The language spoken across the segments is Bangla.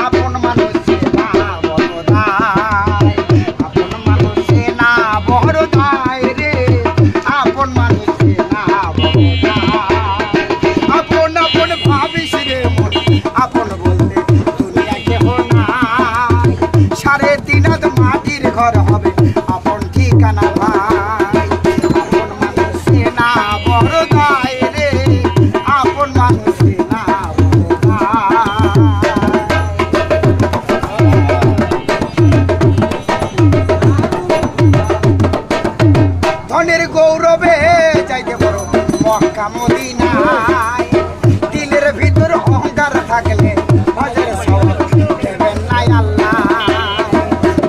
আপন মানুষে না বড় দায়, আপন মানুষে না বড় দায় রে, আপন মানুষে না বড় দায়। আপন আপন ভাবিস রে মন, আপন বলতে দুনিয়া কেহ নাই। 3.5 হাত মাটির ঘর হবে আপন ঠিকানা ভাই, আপন মানুষে না বড় দায় রে, আপন মানুষে না বড় দায়। ধনের গৌরবে যাইতে বড় মক্কা মদিনায়, দিলের ভিতর অহংকার থাকলে হজের সওয়াব দেবেন নাই আল্লাহ।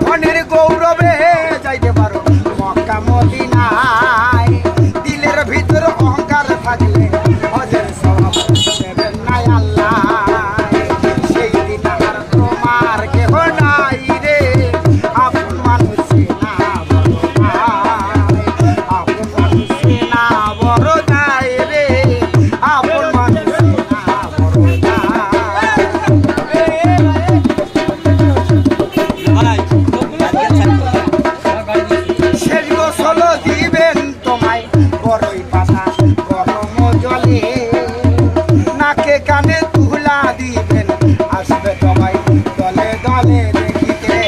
ধনের গৌরবে যাইতে পারো মক্কা মদিনায়, দিলের ভিতর অহংকার থাকলে হজের সওয়াব দেবেন নাই আল্লাহ। সেই দিন আর তোমার কেহ নাই রে, আপন মানুষে না বড় দায়, আপন মানুষে না বড় দায় রে, আপন মানুষে না বড় দায়। শেষ গোসল দিবেন তোমায় বড়ই পাতা গরম জলে, নাকে কানে তুলা দিবেন আসবে সবাই দলে দলে দেখিতে।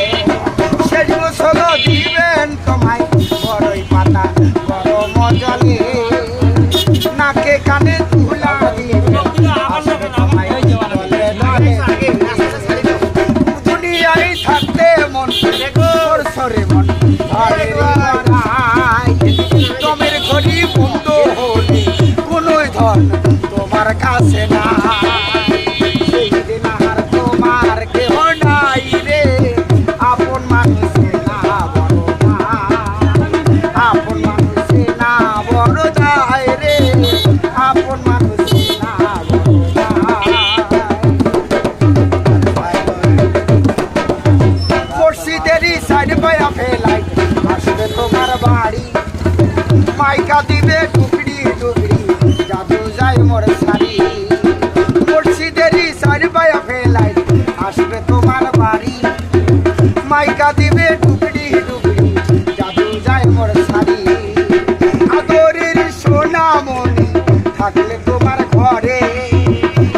শেষ গোসল দিবেন তোমায় বড়ই পাতা গরম জলে, নাকে কানে তুলা দিবেন আসবে সবাই দলে দলে। দুনিয়ায় থাকতে মন সরে মন ধরে রায়, তোমের ঘড়ি বন্ধ হলে কোনো ধন তোমার কাছে না। সেই দিন আর তোমার কেহ নাই রে, আপন মানুষে না বড় দায়, আপন মানুষে না বড় দায় রে, আপন মানুষে না বড় দায়। মসজিদেরই সাইড পায়া ফেলাই আসবে তোমার বাড়ি, মাইকা দিবে টুকরি টুকরি জাদু যায় মোর শাড়ি। মসজিদেরই সাইড পায়া ফেলাই আসবে তোমার বাড়ি, মাইকা দিবে টুকরি টুকরি জাদু যায় মোর শাড়ি। আদরের সোনামণি থাকলে তোমার ঘরে,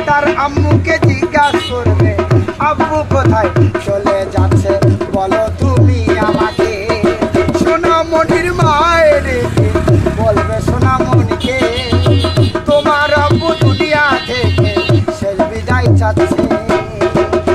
তার আম্মুকে জিজ্ঞাসা করবে আব্বু কোথায়